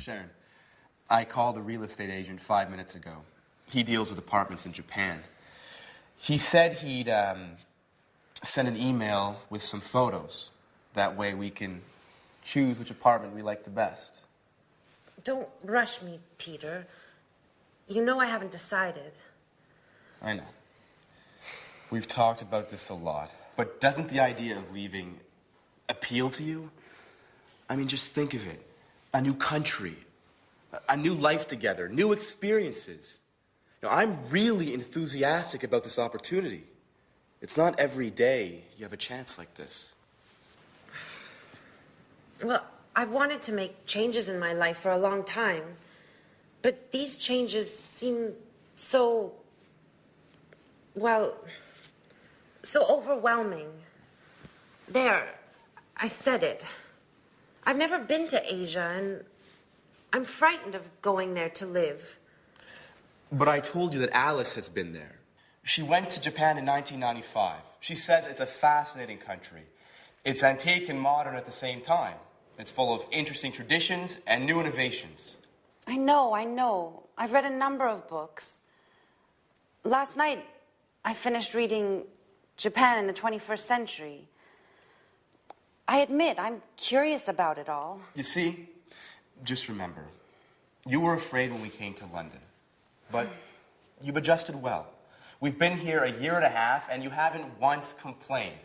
Sharon, I called a real estate agent 5 minutes ago. He deals with apartments in Japan. He said he'd send an email with some photos. That way we can choose which apartment we like the best. Don't rush me, Peter. You know I haven't decided. I know. We've talked about this a lot. But doesn't the idea of leaving appeal to you? I mean, just think of it. A new country, a new life together, new experiences. Now, I'm really enthusiastic about this opportunity. It's not every day you have a chance like this. Well, I've wanted to make changes in my life for a long time. But these changes seem so, well, so overwhelming. There, I said it. I've never been to Asia, and I'm frightened of going there to live. But I told you that Alice has been there. She went to Japan in 1995. She says it's a fascinating country. It's antique and modern at the same time. It's full of interesting traditions and new innovations. I know. I've read a number of books. Last night, I finished reading Japan in the 21st Century. I admit, I'm curious about it all. You see, just remember, you were afraid when we came to London, but you've adjusted well. We've been here a year and a half, and you haven't once complained.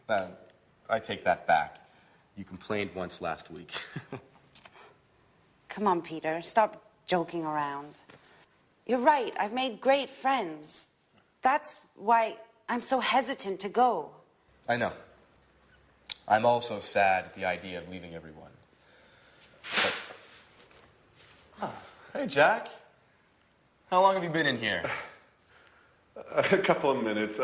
I take that back. You complained once last week. Come on, Peter, stop joking around. You're right, I've made great friends. That's why I'm so hesitant to go. I know. I'm also sad at the idea of leaving everyone. But... Hey, Jack. How long have you been in here? A couple of minutes.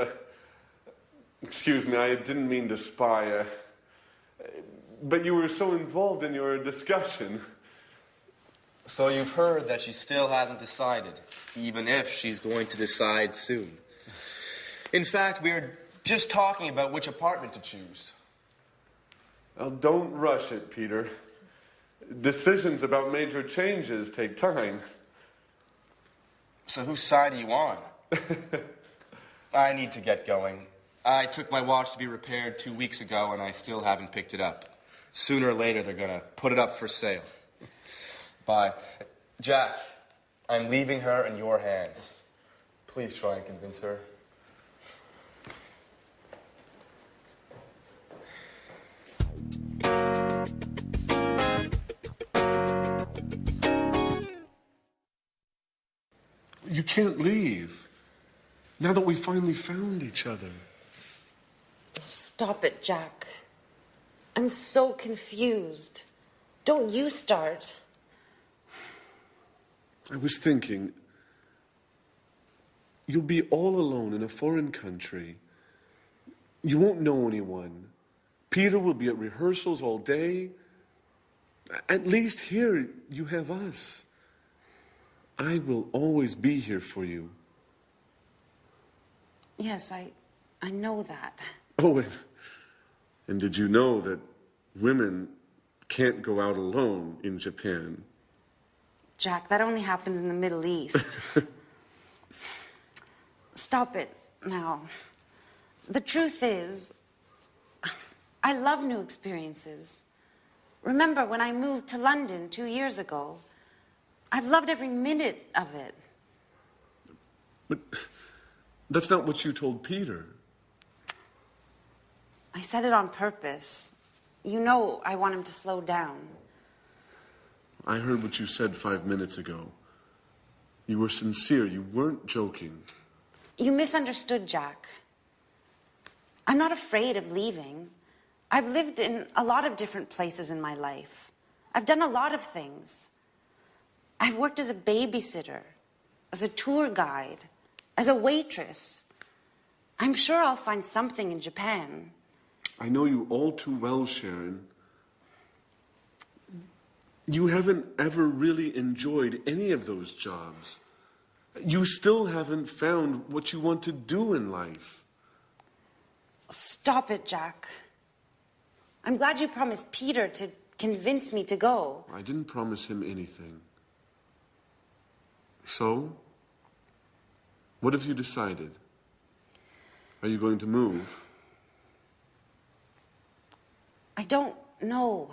Excuse me, I didn't mean to spy. But you were so involved in your discussion. So you've heard that she still hasn't decided, even if she's going to decide soon. In fact, we were just talking about which apartment to choose. Well, don't rush it, Peter. Decisions about major changes take time. So whose side are you on? I need to get going. I took my watch to be repaired 2 weeks ago, and I still haven't picked it up. Sooner or later, they're going to put it up for sale. Bye. Jack, I'm leaving her in your hands. Please try and convince her. You can't leave. Now that we finally found each other. Stop it, Jack. I'm so confused. Don't you start. I was thinking, you'll be all alone in a foreign country. You won't know anyone. Peter will be at rehearsals all day. At least here you have us. I will always be here for you. Yes, I know that. Oh, and did you know that women can't go out alone in Japan? Jack, that only happens in the Middle East. Stop it now. The truth is, I love new experiences. Remember when I moved to London 2 years ago? I've loved every minute of it. But that's not what you told Peter. I said it on purpose. You know I want him to slow down. I heard what you said 5 minutes ago. You were sincere. You weren't joking. You misunderstood, Jack. I'm not afraid of leaving. I've lived in a lot of different places in my life. I've done a lot of things. I've worked as a babysitter, as a tour guide, as a waitress. I'm sure I'll find something in Japan. I know you all too well, Sharon. You haven't ever really enjoyed any of those jobs. You still haven't found what you want to do in life. Stop it, Jack. I'm glad you promised Peter to convince me to go. I didn't promise him anything. So, what have you decided? Are you going to move? I don't know.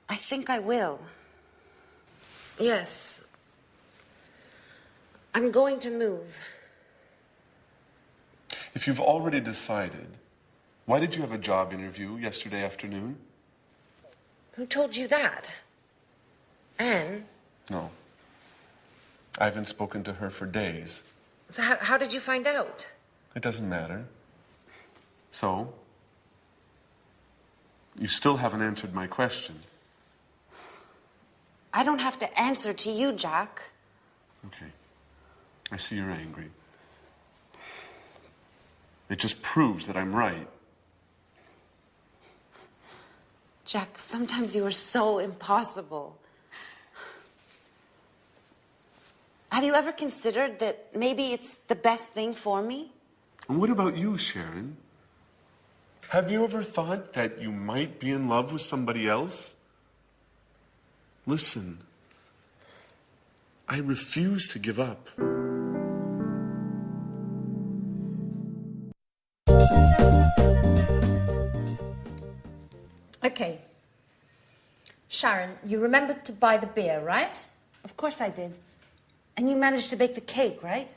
I think I will. Yes. I'm going to move. If you've already decided, why did you have a job interview yesterday afternoon? Who told you that? Anne? No. I haven't spoken to her for days. So how did you find out? It doesn't matter. So, you still haven't answered my question. I don't have to answer to you, Jack. Okay. I see you're angry. It just proves that I'm right. Jack, sometimes you are so impossible. Have you ever considered that maybe it's the best thing for me? And what about you, Sharon? Have you ever thought that you might be in love with somebody else? Listen, I refuse to give up. Okay. Sharon, you remembered to buy the beer, right? Of course I did. And you managed to bake the cake, right?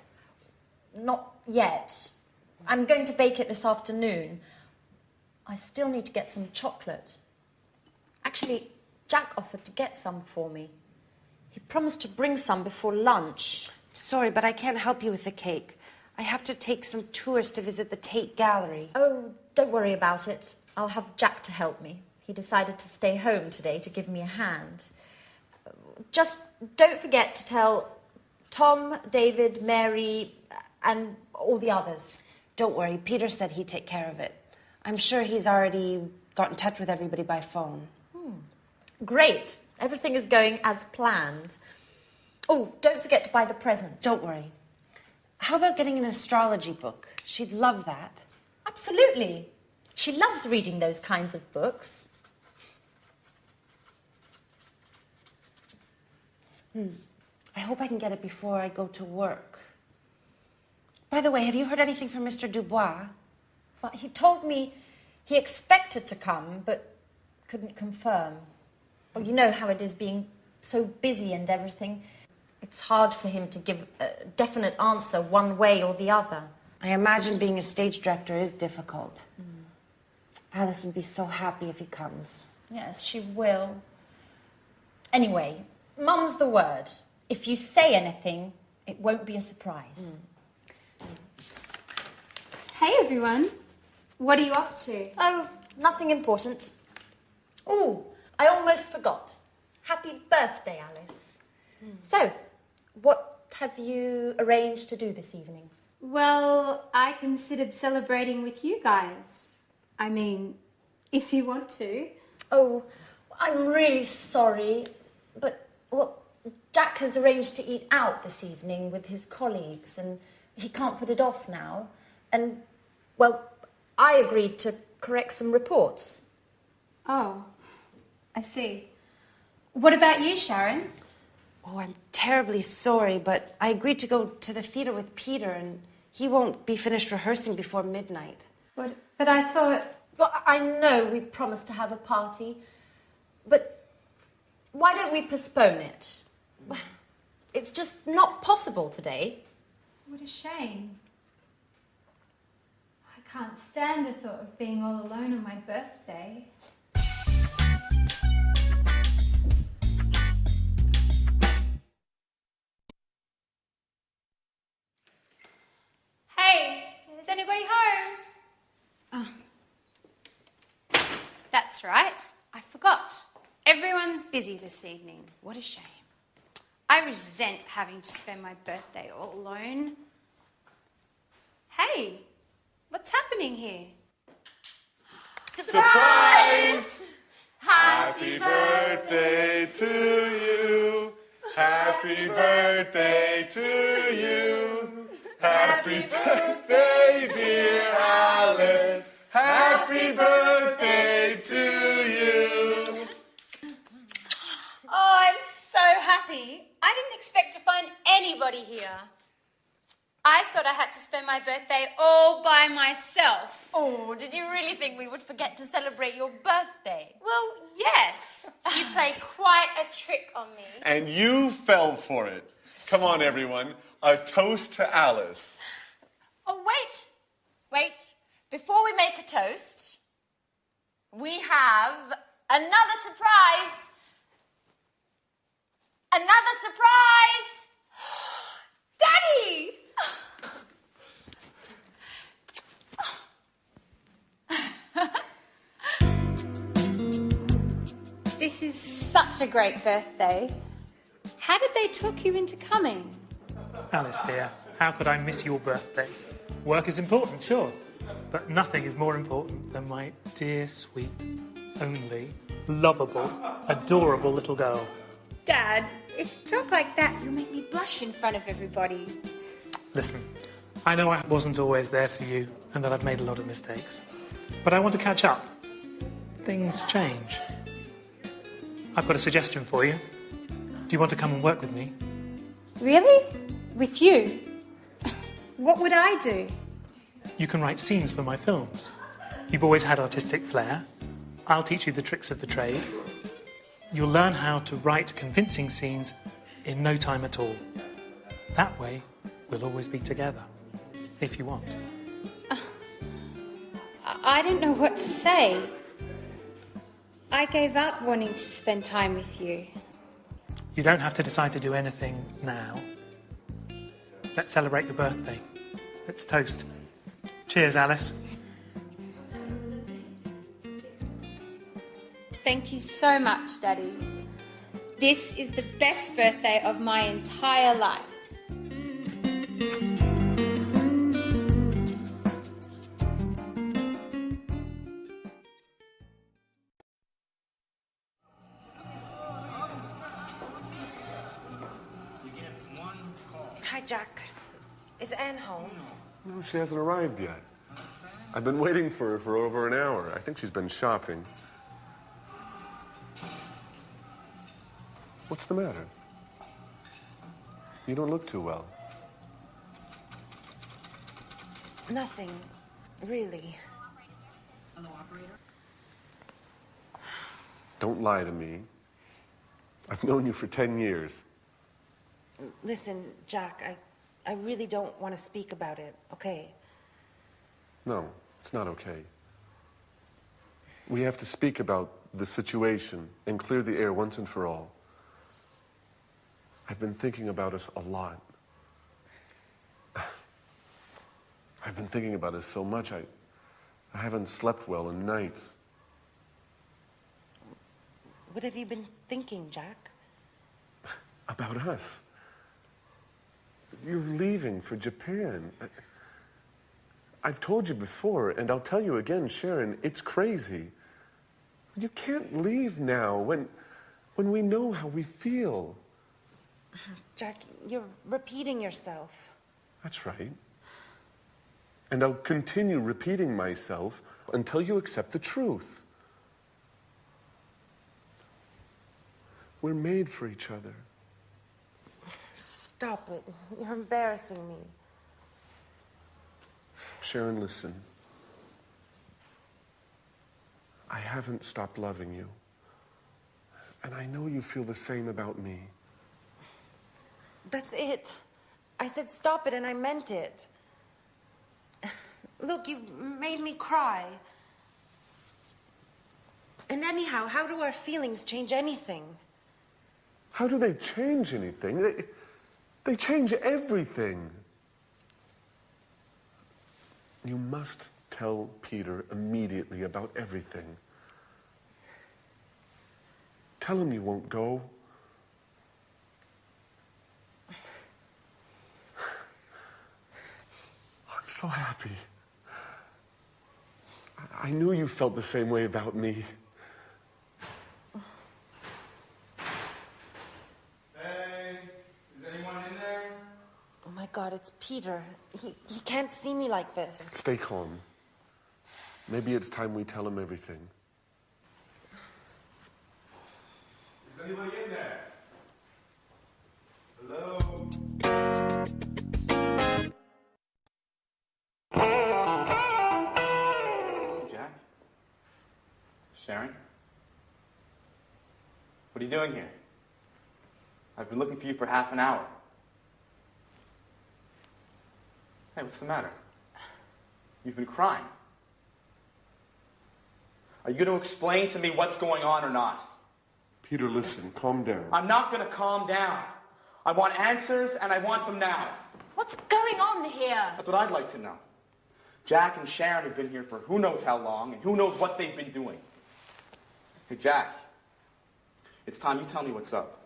Not yet. I'm going to bake it this afternoon. I still need to get some chocolate. Actually, Jack offered to get some for me. He promised to bring some before lunch. Sorry, but I can't help you with the cake. I have to take some tourists to visit the Tate Gallery. Oh, don't worry about it. I'll have Jack to help me. He decided to stay home today to give me a hand. Just don't forget to tell Tom, David, Mary, and all the others. Don't worry, Peter said he'd take care of it. I'm sure he's already got in touch with everybody by phone. Great. Everything is going as planned. Oh, don't forget to buy the present. Don't worry. How about getting an astrology book? She'd love that. Absolutely. She loves reading those kinds of books. I hope I can get it before I go to work. By the way, have you heard anything from Mr. Dubois? Well, he told me he expected to come, but couldn't confirm. Well, you know how it is being so busy and everything. It's hard for him to give a definite answer one way or the other. I imagine being a stage director is difficult. Alice would be so happy if he comes. Yes, she will. Anyway, Mum's the word. If you say anything, it won't be a surprise. Hey everyone, what are you up to? Oh, nothing important. Oh, I almost forgot. Happy birthday, Alice. So, what have you arranged to do this evening? Well, I considered celebrating with you guys. I mean, if you want to. Oh, I'm really sorry, but, well, Jack has arranged to eat out this evening with his colleagues, and he can't put it off now. And, well, I agreed to correct some reports. Oh, I see. What about you, Sharon? Oh, I'm terribly sorry, but I agreed to go to the theater with Peter, and he won't be finished rehearsing before midnight. But I thought... Well, I know we promised to have a party, but why don't we postpone it? It's just not possible today. What a shame. I can't stand the thought of being all alone on my birthday. Hey, is anybody home? That's right, I forgot. Everyone's busy this evening. What a shame. I resent having to spend my birthday all alone. Hey, what's happening here? Surprise! Happy birthday to you. Happy birthday to you. Happy birthday, dear Alice. Happy birthday, everybody here. I thought I had to spend my birthday all by myself. Oh, did you really think we would forget to celebrate your birthday? Well, yes. You played quite a trick on me. And you fell for it. Come on, everyone. A toast to Alice. Oh, wait. Before we make a toast, we have another surprise. Another surprise! Daddy! This is such a great birthday. How did they talk you into coming? Alice, dear, how could I miss your birthday? Work is important, sure, but nothing is more important than my dear, sweet, only, lovable, adorable little girl. Dad, if you talk like that, you'll make me blush in front of everybody. Listen, I know I wasn't always there for you and that I've made a lot of mistakes, but I want to catch up. Things change. I've got a suggestion for you. Do you want to come and work with me? Really? With you? What would I do? You can write scenes for my films. You've always had artistic flair. I'll teach you the tricks of the trade. You'll learn how to write convincing scenes in no time at all. That way, we'll always be together, if you want. I don't know what to say. I gave up wanting to spend time with you. You don't have to decide to do anything now. Let's celebrate your birthday. Let's toast. Cheers, Alice. Thank you so much, Daddy. This is the best birthday of my entire life. Hi, Jack. Is Anne home? No, she hasn't arrived yet. I've been waiting for her for over an hour. I think she's been shopping. What's the matter? You don't look too well. Nothing, really. Don't lie to me. I've known you for 10 years. Listen, Jack, I really don't want to speak about it, okay? No, it's not okay. We have to speak about the situation and clear the air once and for all. I've been thinking about us a lot. I've been thinking about us so much, I haven't slept well in nights. What have you been thinking, Jack? About us. You're leaving for Japan. I've told you before, and I'll tell you again, Sharon, it's crazy. You can't leave now when we know how we feel. Jack, you're repeating yourself. That's right. And I'll continue repeating myself until you accept the truth. We're made for each other. Stop it. You're embarrassing me. Sharon, listen. I haven't stopped loving you. And I know you feel the same about me. That's it. I said stop it and I meant it. Look, you've made me cry. And anyhow, how do our feelings change anything? How do they change anything? They change everything. You must tell Peter immediately about everything. Tell him you won't go. I'm so happy. I knew you felt the same way about me. Hey, is anyone in there? Oh my God, it's Peter. He can't see me like this. Stay calm. Maybe it's time we tell him everything. Is anybody in there? Hello? Sharon? What are you doing here? I've been looking for you for half an hour. Hey, what's the matter? You've been crying. Are you going to explain to me what's going on or not? Peter, listen, calm down. I'm not going to calm down. I want answers, and I want them now. What's going on here? That's what I'd like to know. Jack and Sharon have been here for who knows how long, and who knows what they've been doing. Hey, Jack, it's time you tell me what's up.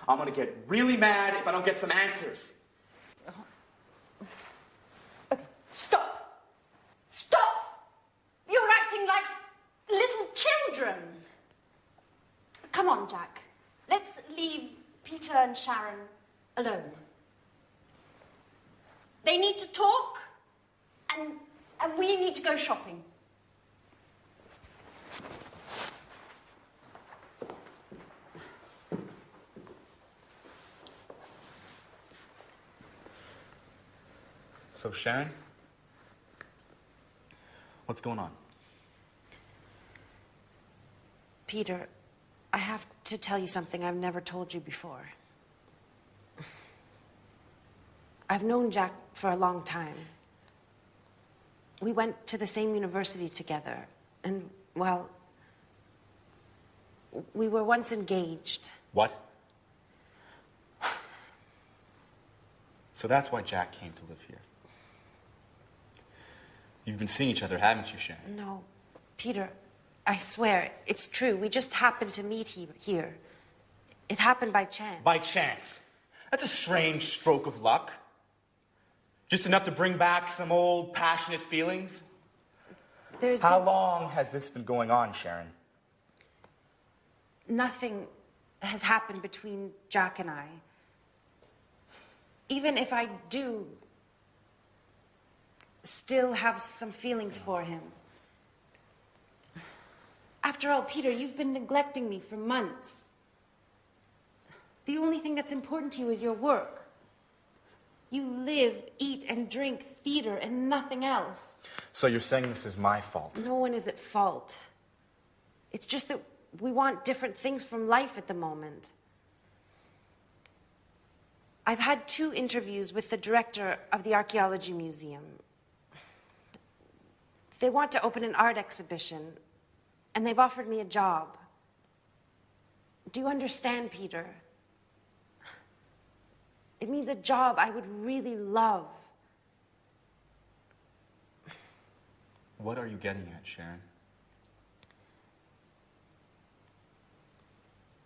I'm going to get really mad if I don't get some answers. Okay, stop! Stop! You're acting like little children. Come on, Jack. Let's leave Peter and Sharon alone. They need to talk, and we need to go shopping. So, Sharon? What's going on? Peter, I have to tell you something I've never told you before. I've known Jack for a long time. We went to the same university together, and, well, we were once engaged. What? So that's why Jack came to live here. You've been seeing each other, haven't you, Sharon? No, Peter, I swear, it's true. We just happened to meet here. It happened by chance. By chance? That's a strange stroke of luck. Just enough to bring back some old passionate feelings? How long has this been going on, Sharon? Nothing has happened between Jack and I. Even if I do still have some feelings for him. After all, Peter, you've been neglecting me for months. The only thing that's important to you is your work. You live, eat, and drink theater and nothing else. So you're saying this is my fault? No one is at fault. It's just that we want different things from life at the moment. I've had 2 interviews with the director of the Archaeology Museum. They want to open an art exhibition, and they've offered me a job. Do you understand, Peter? It means a job I would really love. What are you getting at, Sharon?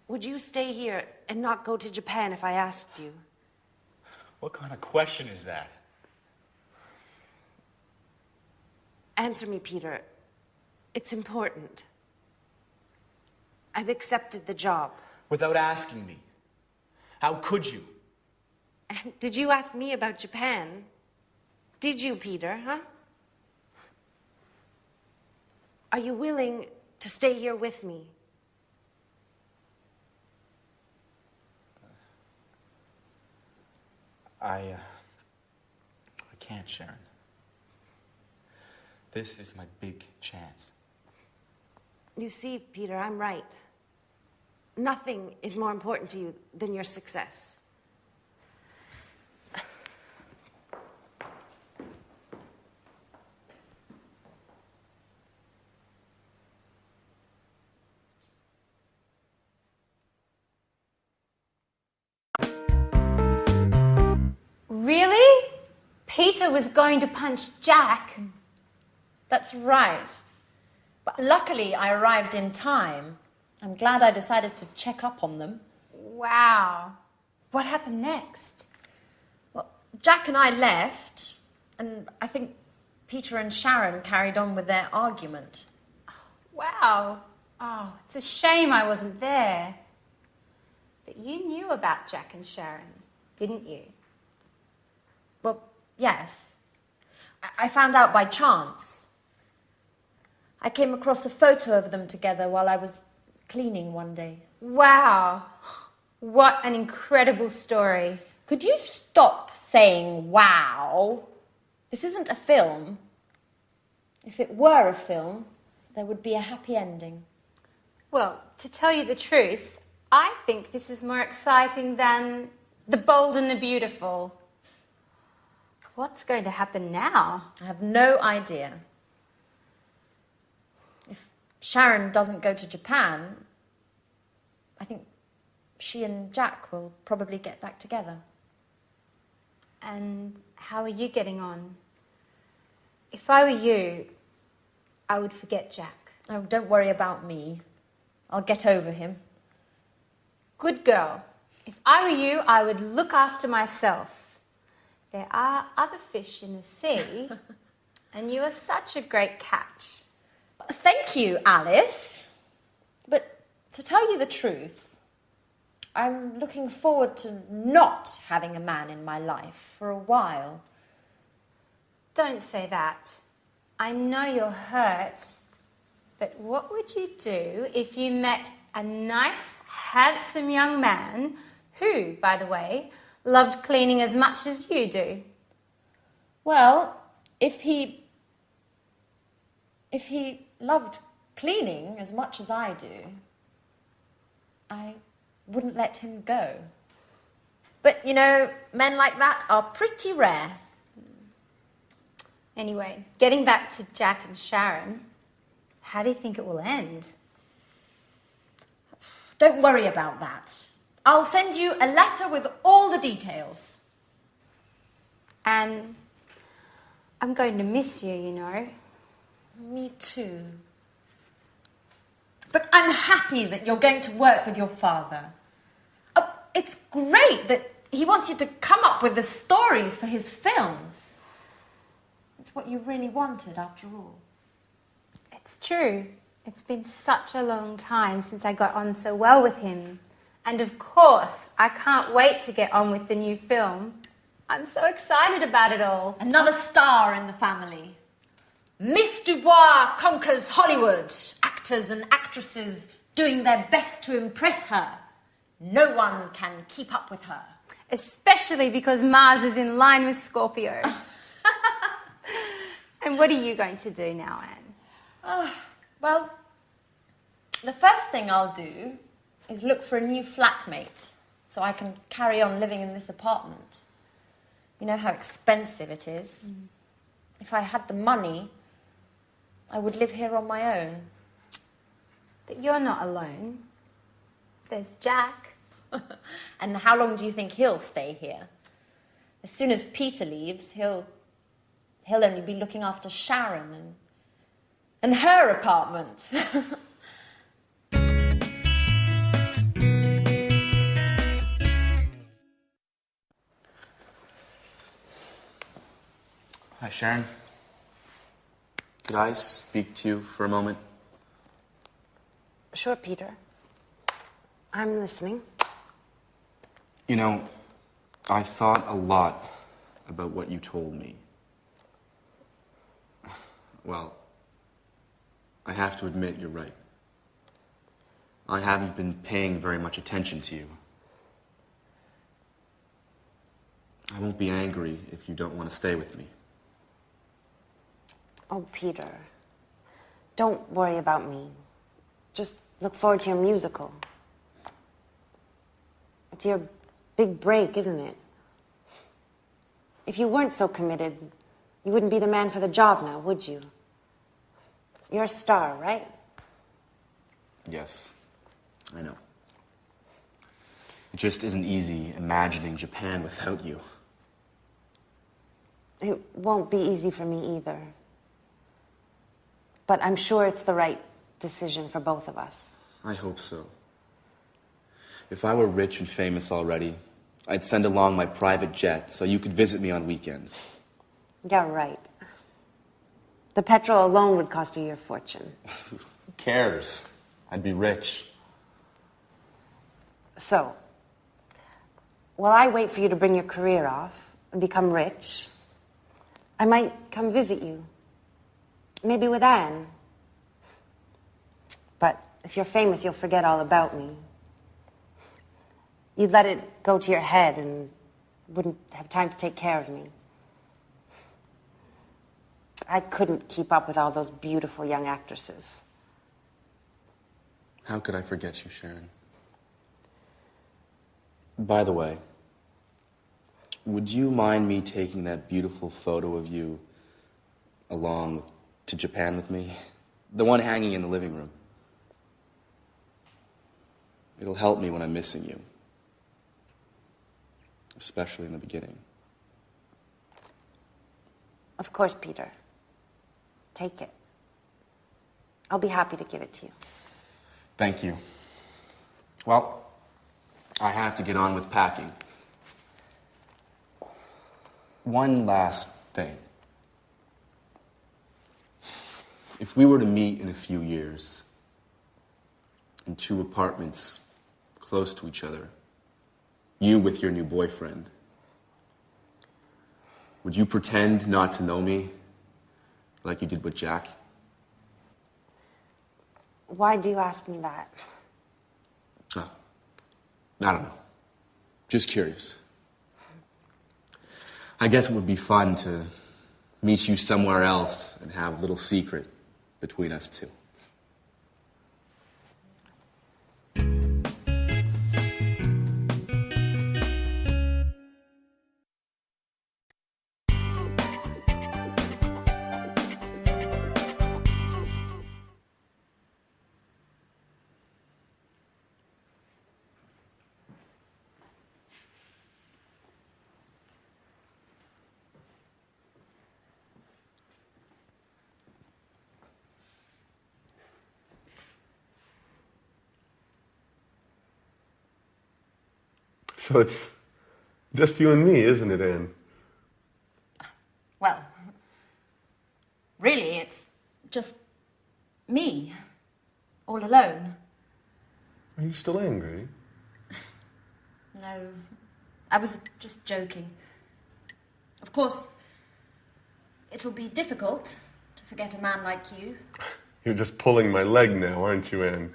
Would you stay here and not go to Japan if I asked you? What kind of question is that? Answer me, Peter. It's important. I've accepted the job. Without asking me. How could you? And did you ask me about Japan? Did you, Peter, huh? Are you willing to stay here with me? I can't, Sharon. This is my big chance. You see, Peter, I'm right. Nothing is more important to you than your success. Really? Peter was going to punch Jack? That's right. But luckily, I arrived in time. I'm glad I decided to check up on them. Wow. What happened next? Well, Jack and I left, and I think Peter and Sharon carried on with their argument. Wow. Oh, it's a shame I wasn't there. But you knew about Jack and Sharon, didn't you? Well, yes. I found out by chance. I came across a photo of them together while I was cleaning one day. Wow. What an incredible story. Could you stop saying wow? This isn't a film. If it were a film, there would be a happy ending. Well, to tell you the truth, I think this is more exciting than The Bold and the Beautiful. What's going to happen now? I have no idea. If Sharon doesn't go to Japan, I think she and Jack will probably get back together. And how are you getting on? If I were you, I would forget Jack. Oh, don't worry about me. I'll get over him. Good girl. If I were you, I would look after myself. There are other fish in the sea, and you are such a great catch. Thank you, Alice. But to tell you the truth, I'm looking forward to not having a man in my life for a while. Don't say that. I know you're hurt, but what would you do if you met a nice, handsome young man who, by the way, loved cleaning as much as you do? Well, if he loved cleaning as much as I do, I wouldn't let him go. But, you know, men like that are pretty rare. Anyway, getting back to Jack and Sharon, how do you think it will end? Don't worry about that. I'll send you a letter with all the details. And I'm going to miss you, you know. Me too. But I'm happy that you're going to work with your father. It's great that he wants you to come up with the stories for his films. It's what you really wanted, after all. It's true. It's been such a long time since I got on so well with him. And of course, I can't wait to get on with the new film. I'm so excited about it all. Another star in the family. Miss Dubois conquers Hollywood. Actors and actresses doing their best to impress her. No one can keep up with her. Especially because Mars is in line with Scorpio. And what are you going to do now, Anne? Well, the first thing I'll do is look for a new flatmate so I can carry on living in this apartment. You know how expensive it is. If I had the money, I would live here on my own. But you're not alone. There's Jack. And how long do you think he'll stay here? As soon as Peter leaves, he'll only be looking after Sharon and her apartment. Hi, Sharon. Could I speak to you for a moment? Sure, Peter. I'm listening. You know, I thought a lot about what you told me. Well, I have to admit you're right. I haven't been paying very much attention to you. I won't be angry if you don't want to stay with me. Oh, Peter. Don't worry about me. Just look forward to your musical. It's your big break, isn't it? If you weren't so committed, you wouldn't be the man for the job now, would you? You're a star, right? Yes, I know. It just isn't easy imagining Japan without you. It won't be easy for me either. But I'm sure it's the right decision for both of us. I hope so. If I were rich and famous already, I'd send along my private jet so you could visit me on weekends. Yeah, right. The petrol alone would cost you your fortune. Who cares? I'd be rich. So, while I wait for you to bring your career off and become rich, I might come visit you. Maybe with Anne. But if you're famous, you'll forget all about me. You'd let it go to your head and wouldn't have time to take care of me. I couldn't keep up with all those beautiful young actresses. How could I forget you, Sharon? By the way, would you mind me taking that beautiful photo of you along to Japan with me? The one hanging in the living room. It'll help me when I'm missing you. Especially in the beginning. Of course, Peter. Take it. I'll be happy to give it to you. Thank you. Well, I have to get on with packing. One last thing. If we were to meet in a few years, in 2 apartments close to each other, you with your new boyfriend, would you pretend not to know me like you did with Jack? Why do you ask me that? Oh, I don't know. Just curious. I guess it would be fun to meet you somewhere else and have a little secret between us two. So it's just you and me, isn't it, Anne? Well, really, it's just me, all alone. Are you still angry? No, I was just joking. Of course, it'll be difficult to forget a man like you. You're just pulling my leg now, aren't you, Anne?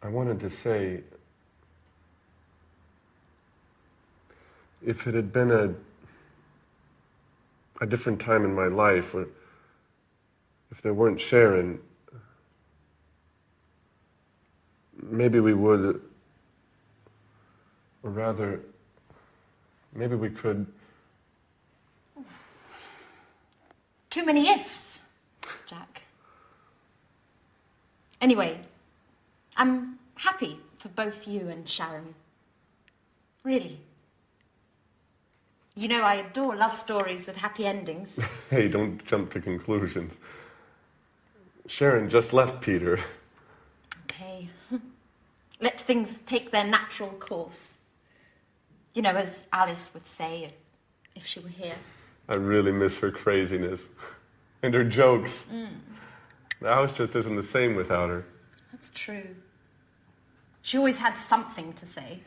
I wanted to say, if it had been a different time in my life, or if there weren't Sharon, maybe we would, or rather, maybe we could. Too many ifs, Jack. Anyway, I'm happy for both you and Sharon. Really. You know, I adore love stories with happy endings. Hey, don't jump to conclusions. Sharon just left Peter. Okay. Let things take their natural course. You know, as Alice would say if she were here. I really miss her craziness. And her jokes. The house just isn't the same without her. That's true. She always had something to say.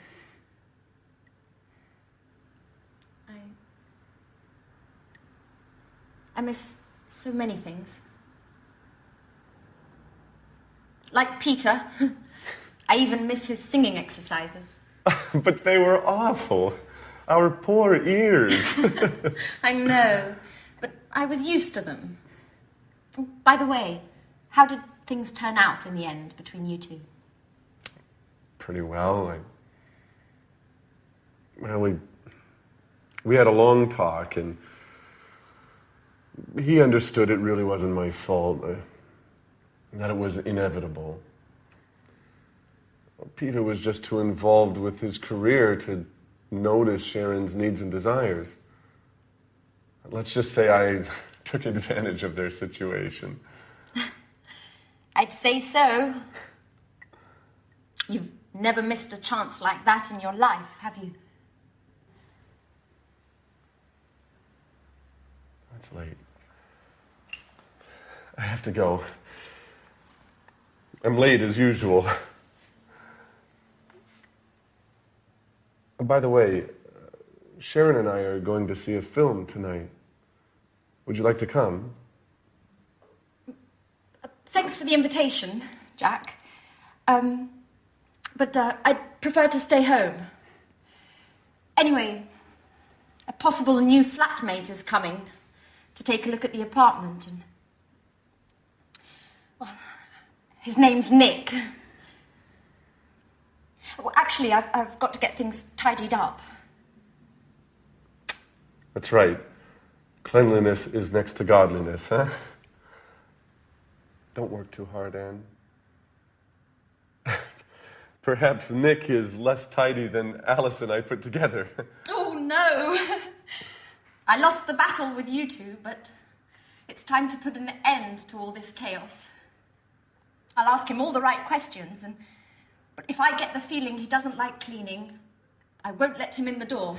I miss so many things. Like Peter. I even miss his singing exercises. But they were awful. Our poor ears. I know, but I was used to them. By the way, how did things turn out in the end between you two? Pretty well. We had a long talk, and he understood it really wasn't my fault, that it was inevitable. Peter was just too involved with his career to notice Sharon's needs and desires. Let's just say I took advantage of their situation. I'd say so. You've never missed a chance like that in your life, have you? It's late. I have to go. I'm late as usual. By the way, Sharon and I are going to see a film tonight. Would you like to come? Thanks for the invitation, Jack. But I'd prefer to stay home. Anyway, a possible new flatmate is coming to take a look at the apartment, and His name's Nick. Well, actually, I've got to get things tidied up. That's right. Cleanliness is next to godliness, huh? Don't work too hard, Anne. Perhaps Nick is less tidy than Alice and I put together. Oh, no. I lost the battle with you two, but it's time to put an end to all this chaos. I'll ask him all the right questions, but if I get the feeling he doesn't like cleaning, I won't let him in the door.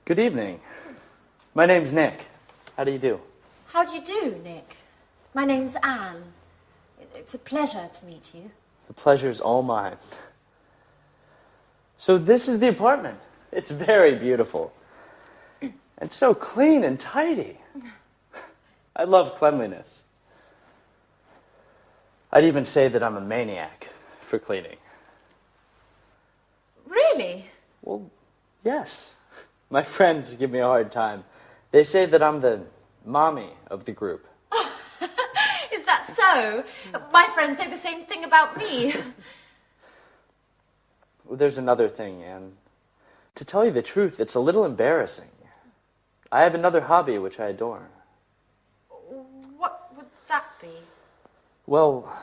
Good evening. My name's Nick. How do you do? How do you do, Nick? My name's Anne. It's a pleasure to meet you. The pleasure's all mine. So this is the apartment. It's very beautiful. And so clean and tidy. I love cleanliness. I'd even say that I'm a maniac for cleaning. Really? Well, yes. My friends give me a hard time. They say that I'm the mommy of the group. Is that so? My friends say the same thing about me. Well, there's another thing, Anne. To tell you the truth, it's a little embarrassing. I have another hobby which I adore. What would that be? Well,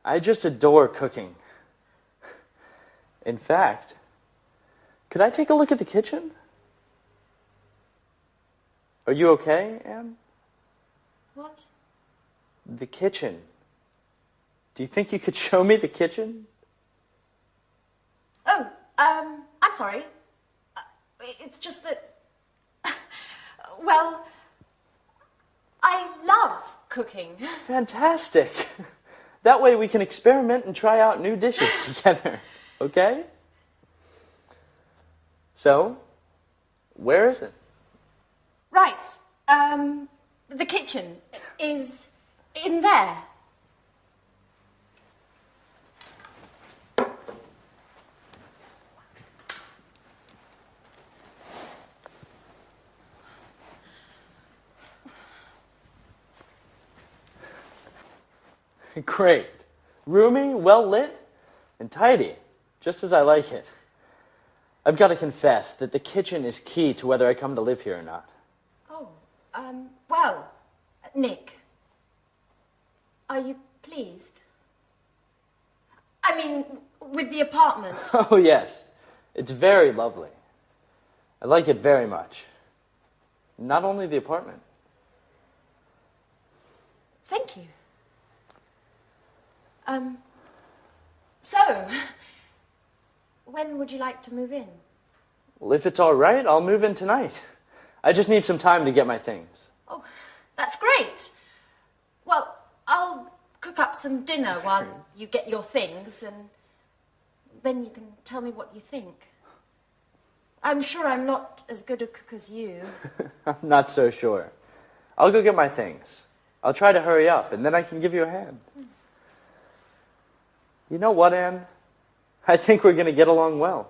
I just adore cooking. In fact, could I take a look at the kitchen? Are you okay, Anne? What? The kitchen. Do you think you could show me the kitchen? Oh, I'm sorry. It's just that, well, I love cooking. Fantastic. That way we can experiment and try out new dishes together, okay? So, where is it? Right. The kitchen is in there. Great. Roomy, well lit, and tidy, just as I like it. I've got to confess that the kitchen is key to whether I come to live here or not. Oh, well, Nick, are you pleased? I mean, with the apartment. Oh, yes. It's very lovely. I like it very much. Not only the apartment. Thank you. So, when would you like to move in? Well, if it's all right, I'll move in tonight. I just need some time to get my things. Oh, that's great. Well, I'll cook up some dinner while you get your things, and then you can tell me what you think. I'm sure I'm not as good a cook as you. I'm not so sure. I'll go get my things. I'll try to hurry up, and then I can give you a hand. You know what, Anne? I think we're going to get along well.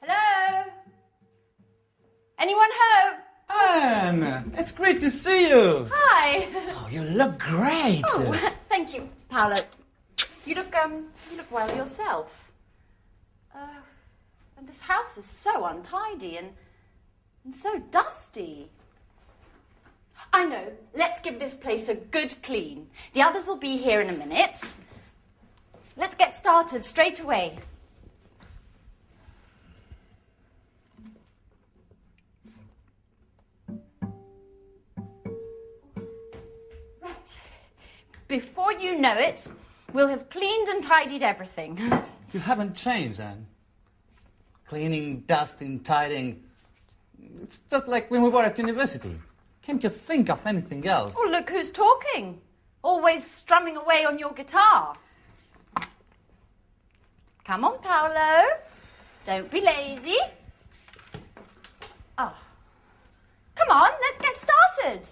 Hello? Anyone home? Anne, it's great to see you. Hi. Oh, you look great. Oh, thank you, Paolo. You look well yourself. And this house is so untidy and so dusty. I know. Let's give this place a good clean. The others will be here in a minute. Let's get started straight away. Right. Before you know it, We'll have cleaned and tidied everything. You haven't changed, Anne. Cleaning, dusting, tidying. It's just like when we were at university. Can't you think of anything else? Oh, look who's talking. Always strumming away on your guitar. Come on, Paolo. Don't be lazy. Oh. Come on, let's get started.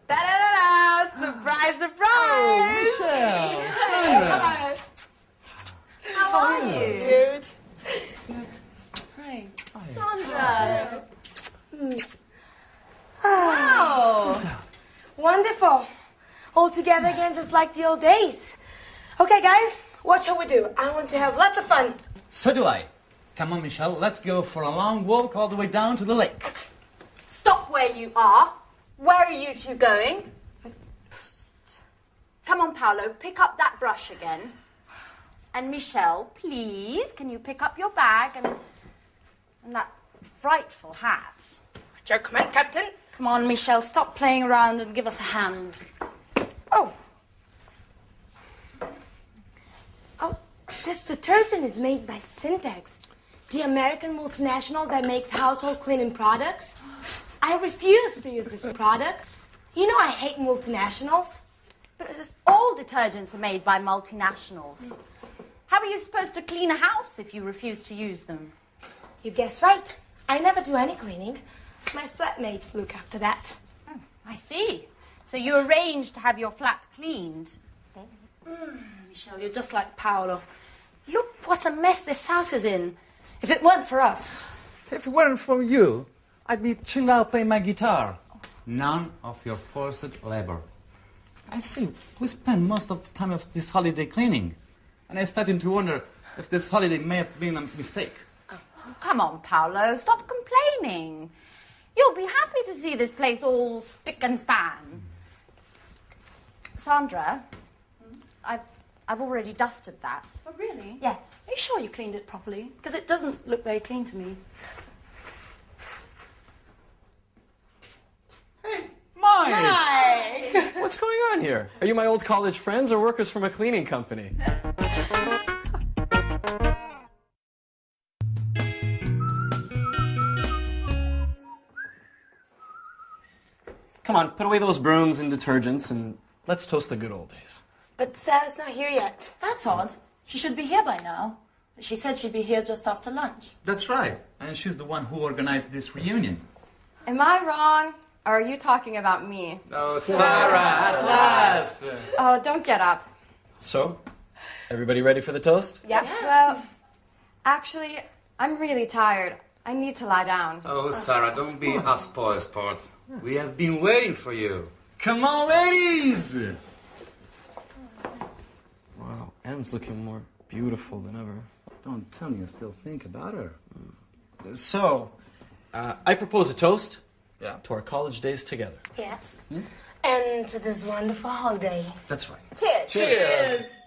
Da-da-da-da! Surprise, surprise! Michelle! Sandra! How are you? Good. Hi. Sandra. Wow. Wonderful. All together again, just like the old days. Okay, guys, what shall we do? I want to have lots of fun. So do I. Come on, Michelle, let's go for a long walk all the way down to the lake. Stop where you are. Where are you two going? Come on, Paolo, pick up that brush again. And Michelle, please, can you pick up your bag and that frightful hat? Your command, Captain. Come on, Michelle, stop playing around and give us a hand. Oh. Oh, this detergent is made by Syntax, the American multinational that makes household cleaning products. I refuse to use this product. You know I hate multinationals. But it's just all detergents are made by multinationals. How are you supposed to clean a house if you refuse to use them? You guessed right. I never do any cleaning. My flatmates look after that. Oh, I see. So you arranged to have your flat cleaned. Michelle, you're just like Paolo. Look what a mess this house is in. If it weren't for us. If it weren't for you, I'd be chilled out playing my guitar. None of your forced labor. I see, we spend most of the time of this holiday cleaning. And I'm starting to wonder if this holiday may have been a mistake. Oh, come on, Paolo, stop complaining. You'll be happy to see this place all spick and span. Sandra, I've already dusted that. Oh, really? Yes. Are you sure you cleaned it properly? Because it doesn't look very clean to me. Mike! What's going on here? Are you my old college friends or workers from a cleaning company? Come on, put away those brooms and detergents and let's toast the good old days. But Sarah's not here yet. That's odd. She should be here by now. She said she'd be here just after lunch. That's right. And she's the one who organized this reunion. Am I wrong? Or are you talking about me? Oh, Sarah, at last! Oh, don't get up. So, everybody ready for the toast? Yeah. Well, actually, I'm really tired. I need to lie down. Oh, Sarah, don't be a spoil sport. We have been waiting for you. Come on, ladies! Wow, Anne's looking more beautiful than ever. Don't tell me you still think about her. So, I propose a toast to our college days together. Yes. And to this wonderful holiday. That's right. Cheers. Cheers.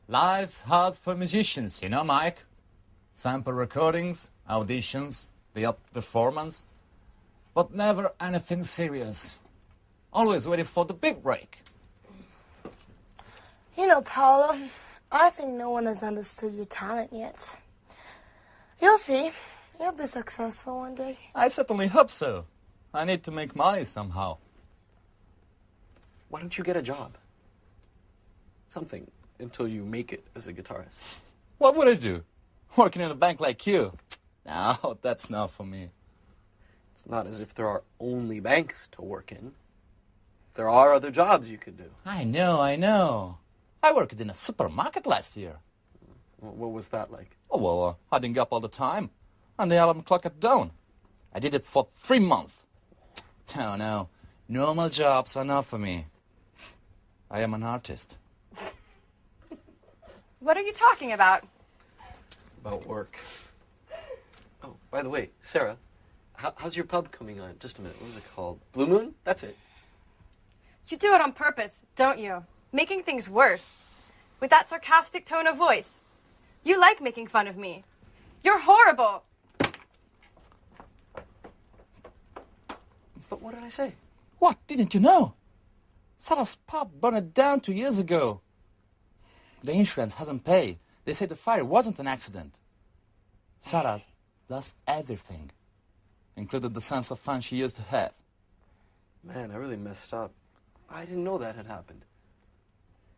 Life's hard for musicians, you know, Mike. Sample recordings, auditions, the odd performance. But never anything serious. Always waiting for the big break. You know, Paolo, I think no one has understood your talent yet. You'll see. You'll be successful one day. I certainly hope so. I need to make money somehow. Why don't you get a job? Something until you make it as a guitarist. What would I do? Working in a bank like you? No, that's not for me. It's not as if there are only banks to work in. There are other jobs you could do. I know. I worked in a supermarket last year. What was that like? Oh, well, I didn't get up all the time. And the alarm clock at dawn. I did it for 3 months. Oh, no. Normal jobs are not for me. I am an artist. What are you talking about? About work. Oh, by the way, Sarah, how's your pub coming on? Just a minute. What was it called? Blue Moon? That's it. You do it on purpose, don't you? making things worse. With that sarcastic tone of voice. You like making fun of me. You're horrible. But what did I say? What? Didn't you know? Sarah's pub burned down 2 years ago. The insurance hasn't paid. They say the fire wasn't an accident. Sarah's lost everything, including the sense of fun she used to have. Man, I really messed up. I didn't know that had happened.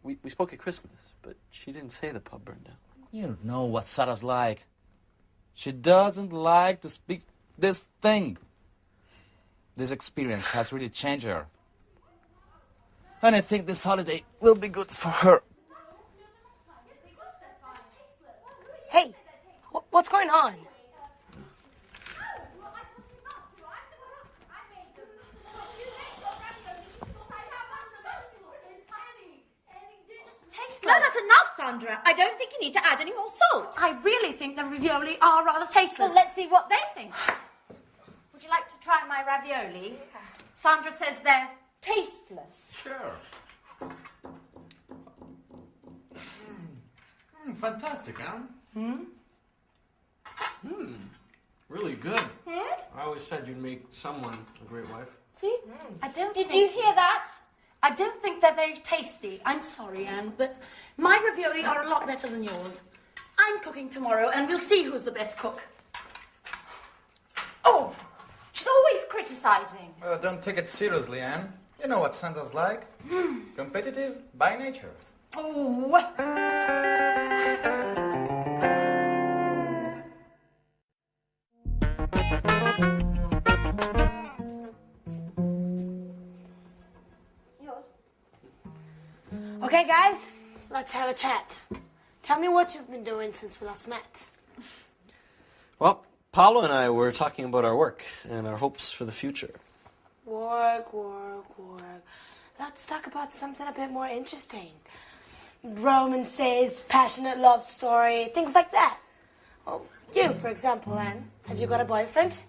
We spoke at Christmas, but she didn't say the pub burned down. You don't know what Sarah's like. She doesn't like to speak this thing. This experience has really changed her. And I think this holiday will be good for her. Hey, what's going on? No, that's enough, Sandra. I don't think you need to add any more salt. I really think the ravioli are rather tasteless. Well, let's see what they think. Would you like to try my ravioli? Sandra says they're tasteless. Sure. Fantastic, huh? Really good. I always said you'd make someone a great wife. See? Did you hear that? I don't think they're very tasty. I'm sorry, Anne, but my ravioli are a lot better than yours. I'm cooking tomorrow, and we'll see who's the best cook. Oh, she's always criticizing. Don't take it seriously, Anne. You know what Santa's like. Competitive by nature. Oh. Okay, guys, let's have a chat. Tell me what you've been doing since we last met. Well, Paolo and I were talking about our work and our hopes for the future. Work, work, work. Let's talk about something a bit more interesting. Romances, passionate love story, things like that. Well, you, for example, Anne, have you got a boyfriend?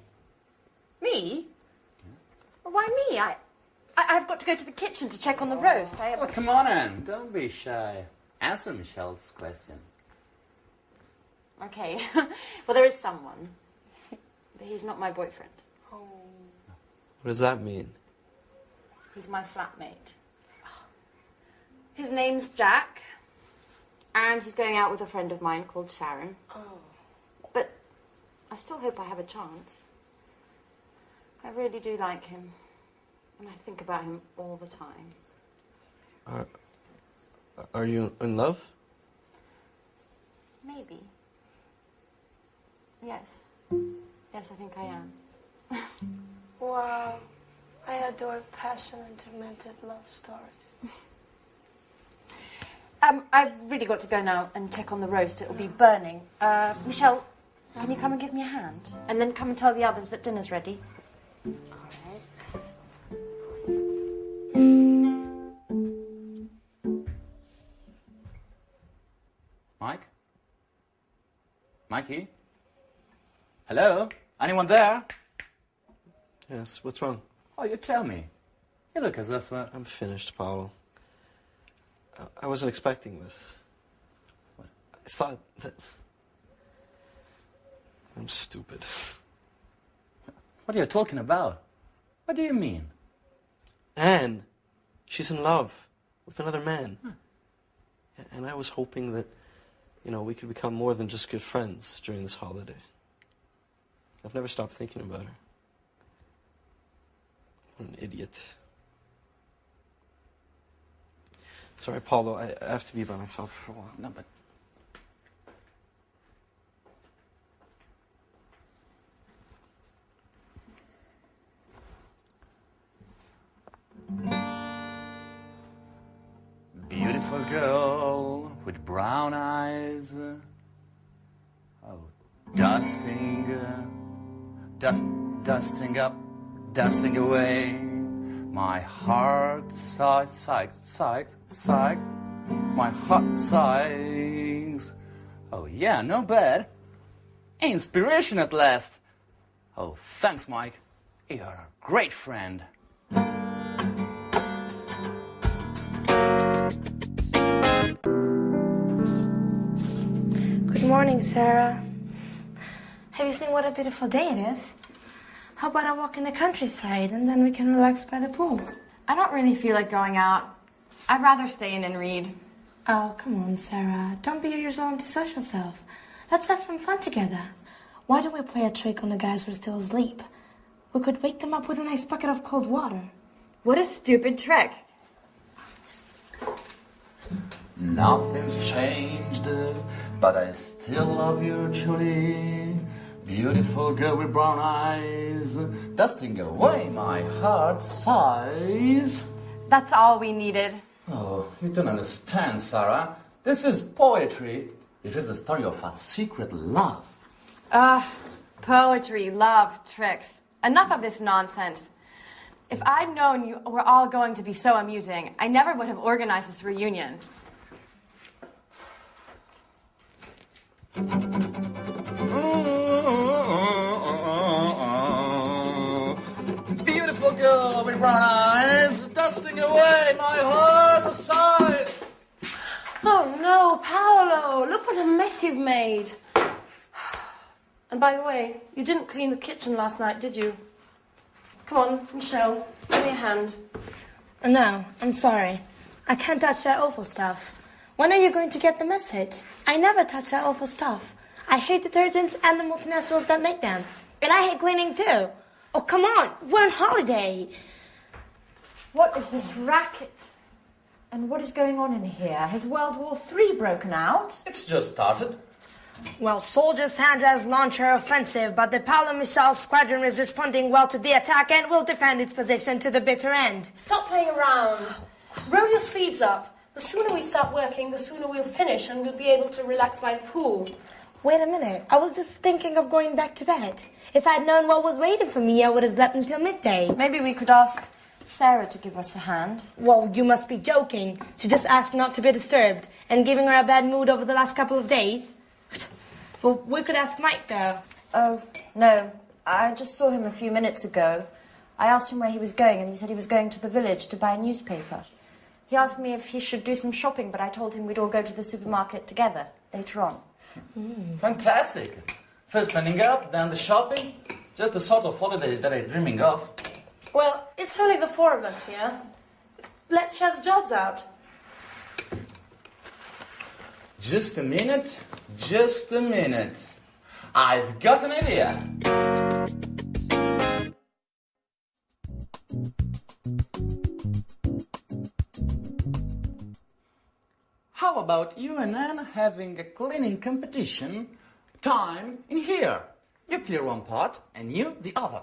Me? Why me? I've got to go to the kitchen to check on the roast. Oh, come on, Anne. Don't be shy. Answer Michelle's question. Okay. Well, there is someone. But he's not my boyfriend. What does that mean? He's my flatmate. His name's Jack. And he's going out with a friend of mine called Sharon. But I still hope I have a chance. I really do like him. And I think about him all the time. Are you in love? Maybe. Yes. Yes, I think I am. Wow, I adore passion and tormented love stories. I've really got to go now and check on the roast. It'll be burning. Michelle, can you come and give me a hand? And then come and tell the others that dinner's ready. Mike? Mikey? Hello? Anyone there? Yes, what's wrong? Oh, you tell me. You look as if... I'm finished, Paolo. I wasn't expecting this. I thought that... I'm stupid. What are you talking about? What do you mean? Anne, she's in love with another man. And I was hoping that, we could become more than just good friends during this holiday. I've never stopped thinking about her. What an idiot. Sorry, Paulo, I have to be by myself for a while. No, but... Beautiful girl with brown eyes. Oh, dusting up, dusting away. My heart sighs. My heart sighs. Oh yeah, no bad. Inspiration at last. Oh, thanks, Mike. You're a great friend. morning, Sarah. Have you seen what a beautiful day it is? How about a walk in the countryside and then we can relax by the pool? I don't really feel like going out. I'd rather stay in and read. Oh, come on, Sarah. Don't be your usual antisocial self. Let's have some fun together. Why don't we play a trick on the guys who are still asleep? We could wake them up with a nice bucket of cold water. What a stupid trick. Nothing's changed, but I still love you, Julie. Beautiful girl with brown eyes, dusting away my heart's sighs. That's all we needed. Oh, you don't understand, Sarah. This is poetry. This is the story of a secret love. Poetry, love, tricks. Enough of this nonsense. If I'd known you were all going to be so amusing, I never would have organized this reunion. Beautiful girl with brown eyes, dusting away my heart aside. Oh no, Paolo, look what a mess you've made. And by the way, you didn't clean the kitchen last night, did you? Come on, Michelle, give me a hand. No, I'm sorry. I can't touch that awful stuff. When are you going to get the message? I never touch that awful stuff. I hate detergents and the multinationals that make them. And I hate cleaning too. Oh, come on, we're on holiday. What is this racket? And what is going on in here? Has World War III broken out? It's just started. Well, Soldier Sandra's launched her offensive, but the Paolo Michel squadron is responding well to the attack and will defend its position to the bitter end. Stop playing around. Roll your sleeves up. The sooner we start working, the sooner we'll finish and we'll be able to relax by the pool. Wait a minute. I was just thinking of going back to bed. If I'd known what was waiting for me, I would have slept until midday. Maybe we could ask Sarah to give us a hand. Well, you must be joking. She just asked not to be disturbed and giving her a bad mood over the last couple of days. Well, we could ask Mike, though. Oh, no. I just saw him a few minutes ago. I asked him where he was going, and he said he was going to the village to buy a newspaper. He asked me if he should do some shopping, but I told him we'd all go to the supermarket together later on. Fantastic. First cleaning up, then the shopping. Just the sort of holiday that I'm dreaming of. Well, it's only the four of us here. Let's share the jobs out. Just a minute, just a minute. I've got an idea. How about you and Anne having a cleaning competition? Time in here. You clear one part and you the other.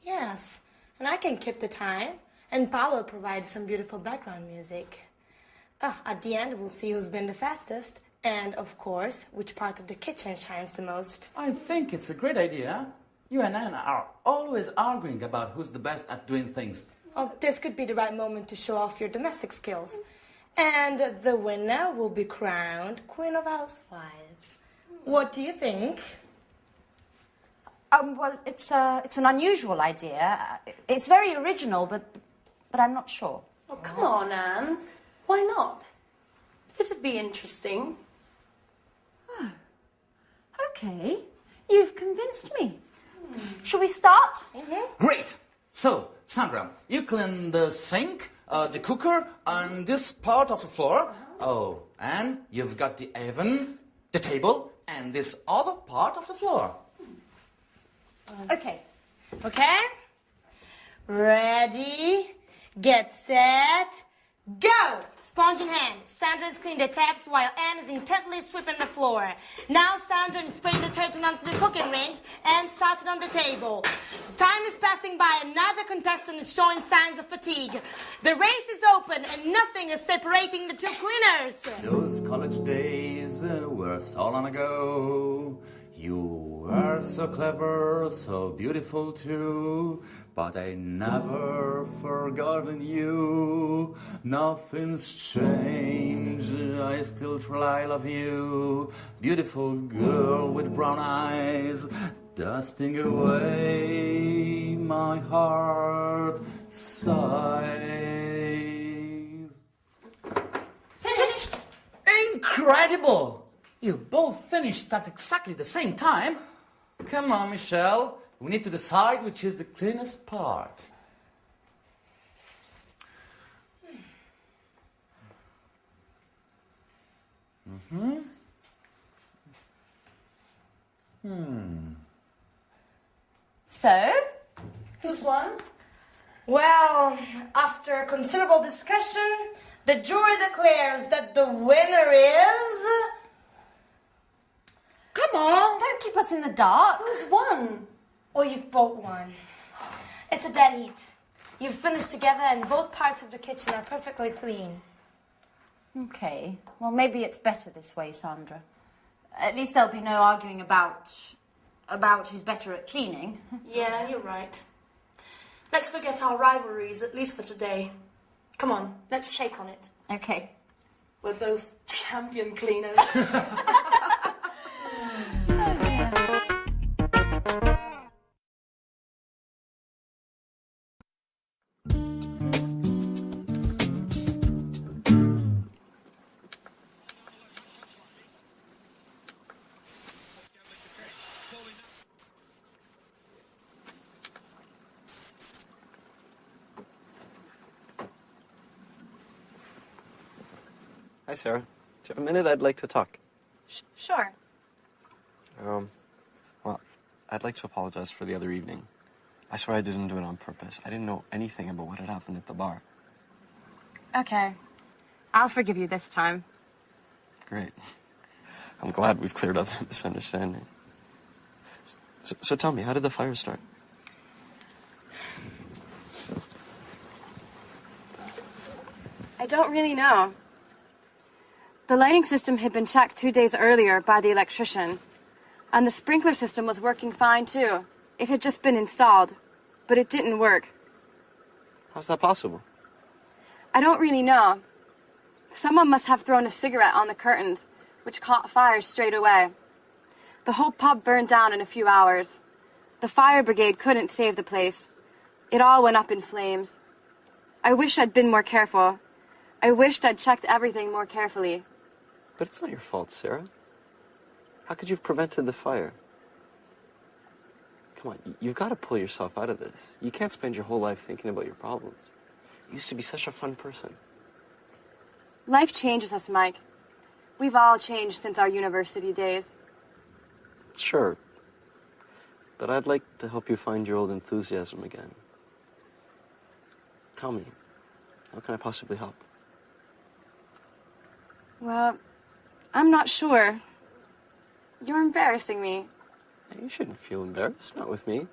Yes, and I can keep the time. And Paolo provides some beautiful background music. At the end, we'll see who's been the fastest. And, of course, which part of the kitchen shines the most. I think it's a great idea. You and Anne are always arguing about who's the best at doing things. Oh, this could be the right moment to show off your domestic skills. And the winner will be crowned Queen of Housewives. What do you think? Well, it's an unusual idea. It's very original, but I'm not sure. Oh, come on, Anne. Why not? It'd be interesting. Oh, okay. You've convinced me. Shall we start? Great! So, Sandra, you clean the sink, the cooker, and this part of the floor. Oh, and you've got the oven, the table, and this other part of the floor. Okay. Okay? Ready, get set, go! Sponge in hand. Sandra is cleaning the taps while Anne is intently sweeping the floor. Now Sandra is spraying detergent onto the cooking rings and starts it on the table. Time is passing by. Another contestant is showing signs of fatigue. The race is open and nothing is separating the two cleaners. Those college days were so long ago. You were so clever, so beautiful too. But I never forgotten you. Nothing's changed. I still try love you. Beautiful girl with brown eyes, dusting away my heart sighs. Finished? Incredible! You both finished at exactly the same time. Come on, Michelle. We need to decide which is the cleanest part. So, Who's won? Well, after considerable discussion, the jury declares that the winner is... come on, don't keep us in the dark. Who's won? Oh, you've both won. It's a dead heat. You've finished together and both parts of the kitchen are perfectly clean. Okay, well, maybe it's better this way, Sandra. At least there'll be no arguing about who's better at cleaning. Yeah, you're right. Let's forget our rivalries, at least for today. Come on, let's shake on it. Okay. We're both champion cleaners. Hi, Sarah. Do you have a minute? I'd like to talk. Sure. Well, I'd like to apologize for the other evening. I swear I didn't do it on purpose. I didn't know anything about what had happened at the bar. Okay. I'll forgive you this time. Great. I'm glad we've cleared up the misunderstanding. So tell me, how did the fire start? I don't really know. The lighting system had been checked 2 days earlier by the electrician, and the sprinkler system was working fine too. It had just been installed, but it didn't work. How's that possible? I don't really know. Someone must have thrown a cigarette on the curtains, which caught fire straight away. The whole pub burned down in a few hours. The fire brigade couldn't save the place. It all went up in flames. I wish I'd been more careful. I wished I'd checked everything more carefully. But it's not your fault, Sarah. How could you have prevented the fire? Come on, you've got to pull yourself out of this. You can't spend your whole life thinking about your problems. You used to be such a fun person. Life changes us, Mike. We've all changed since our university days. Sure. But I'd like to help you find your old enthusiasm again. Tell me, how can I possibly help? Well, I'm not sure. You're embarrassing me. Hey, you shouldn't feel embarrassed, not with me.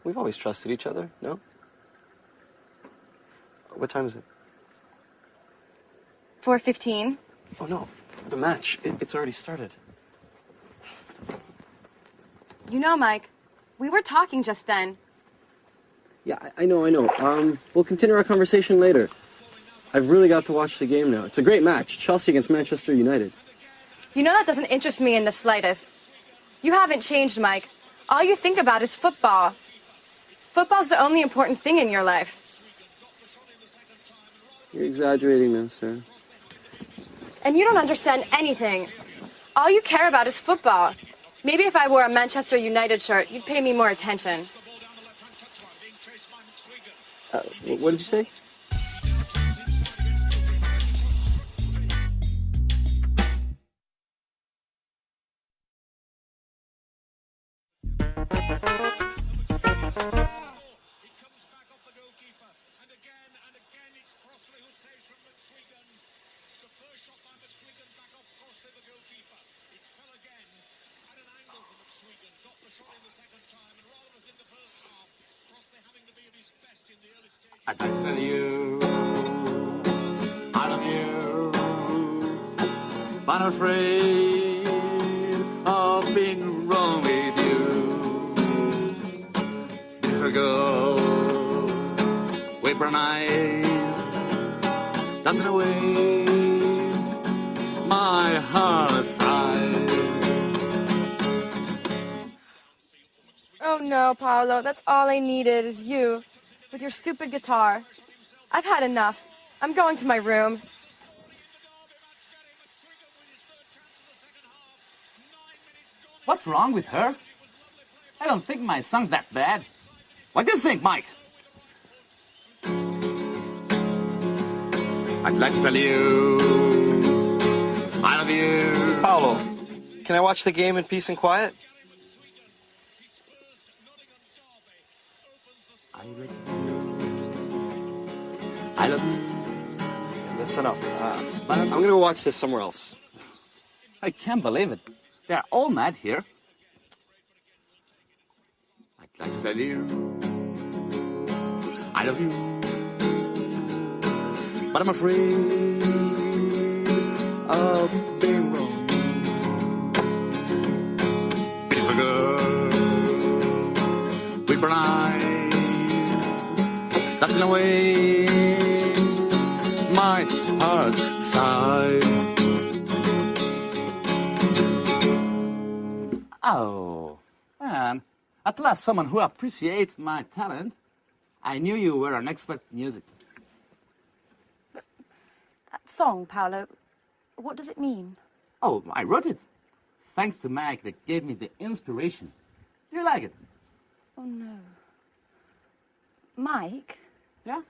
We've always trusted each other, no? What time is it? 4:15. Oh, no. The match. It's already started. You know, Mike, we were talking just then. Yeah, I know. We'll continue our conversation later. I've really got to watch the game now. It's a great match. Chelsea against Manchester United. You know that doesn't interest me in the slightest. You haven't changed, Mike. All you think about is football. Football's the only important thing in your life. You're exaggerating now, Sarah. And you don't understand anything. All you care about is football. Maybe if I wore a Manchester United shirt, you'd pay me more attention. What did you say? I tell you, I love you, but I'm afraid of being wrong with you. Beautiful girl with brown eyes, dancing away my heart's sight. Oh no, Paolo, that's all I needed is you, with your stupid guitar. I've had enough. I'm going to my room. What's wrong with her? I don't think my song's that bad. What do you think, Mike? I'd like to tell you, I love you. Paolo, can I watch the game in peace and quiet? I love you. That's enough. I'm gonna go watch this somewhere else. I can't believe it. They're all mad here. I'd like to tell you, I love you. But I'm afraid of being wrong. Beautiful girl with brown eyes, that's in a way my heart sighs. Oh, at last someone who appreciates my talent. I knew you were an expert in music. That song, Paolo, what does it mean? Oh, I wrote it. Thanks to Mike that gave me the inspiration. You like it? Oh, no. Mike? Yeah?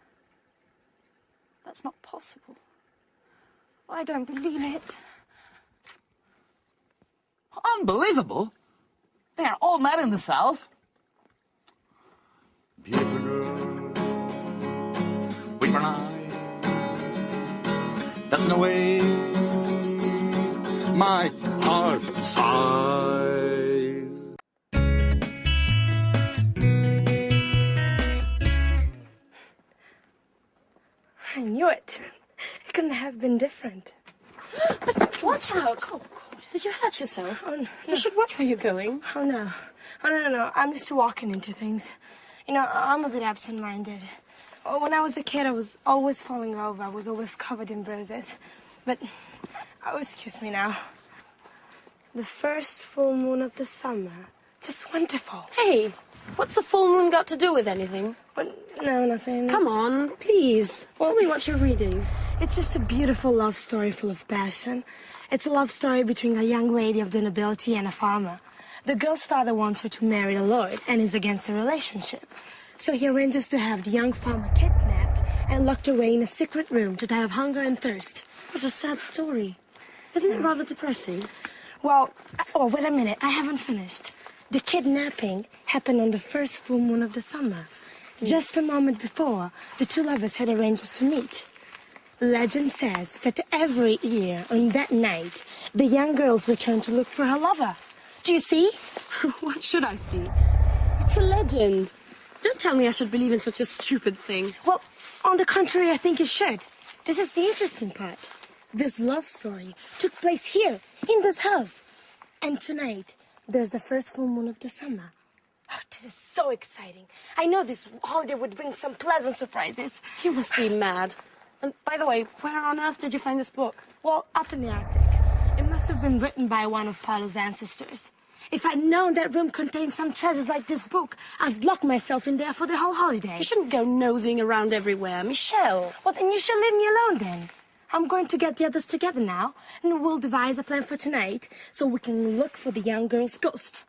That's not possible. I don't believe it. Unbelievable. They are all mad in the South. Beautiful girl with brown eyes, that's in a way my heart sighs. I knew it. It couldn't have been different. Watch out! Oh, God. Did you hurt yourself? Oh, no. You should watch where you're going. Oh, no. Oh, no. I'm used to walking into things. You know, I'm a bit absent-minded. When I was a kid, I was always falling over. I was always covered in bruises. But, oh, excuse me now. The first full moon of the summer. Just wonderful. Hey, what's the full moon got to do with anything? No, nothing. Come on, please. Tell me what you're reading. It's just a beautiful love story full of passion. It's a love story between a young lady of the nobility and a farmer. The girl's father wants her to marry a lord and is against the relationship. So he arranges to have the young farmer kidnapped and locked away in a secret room to die of hunger and thirst. What a sad story. Isn't it rather depressing? Well, oh, wait a minute. I haven't finished. The kidnapping happened on the first full moon of the summer. Just a moment before, the two lovers had arranged to meet. Legend says that every year on that night, the young girls return to look for her lover. Do you see? What should I see? It's a legend. Don't tell me I should believe in such a stupid thing. Well, on the contrary, I think you should. This is the interesting part. This love story took place here, in this house. And tonight, there's the first full moon of the summer. Oh, this is so exciting. I know this holiday would bring some pleasant surprises. You must be mad. And by the way, where on earth did you find this book? Well, up in the attic. It must have been written by one of Paolo's ancestors. If I'd known that room contained some treasures like this book, I'd lock myself in there for the whole holiday. You shouldn't go nosing around everywhere, Michelle. Well, then you should leave me alone then. I'm going to get the others together now, and we'll devise a plan for tonight so we can look for the young girl's ghost.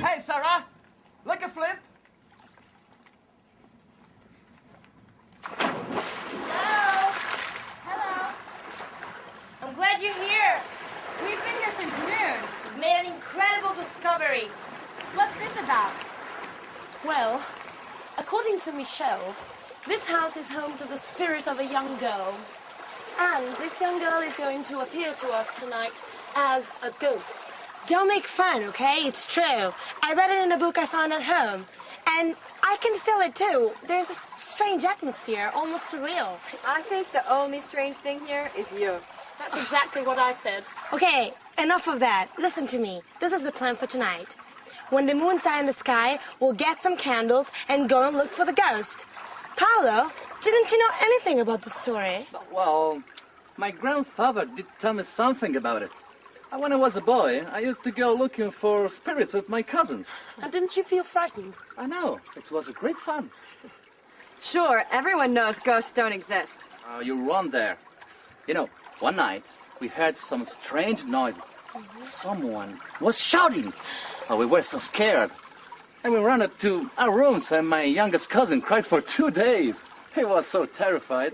Hey, Sarah! Look a flip! Hello. I'm glad you're here. We've been here since noon. We've made an incredible discovery. What's this about? Well, according to Michelle, this house is home to the spirit of a young girl. And this young girl is going to appear to us tonight as a ghost. Don't make fun, okay? It's true. I read it in a book I found at home. And I can feel it, too. There's a strange atmosphere, almost surreal. I think the only strange thing here is you. That's exactly what I said. Okay, enough of that. Listen to me. This is the plan for tonight. When the moon's high in the sky, we'll get some candles and go and look for the ghost. Paolo, Didn't you know anything about the story? Well, my grandfather did tell me something about it. When I was a boy, I used to go looking for spirits with my cousins. And didn't you feel frightened? I know. It was great fun. Sure, everyone knows ghosts don't exist. Oh, you're wrong there. You know, one night, we heard some strange noise. Someone was shouting. Oh, we were so scared. And we ran up to our rooms, and my youngest cousin cried for 2 days. He was so terrified.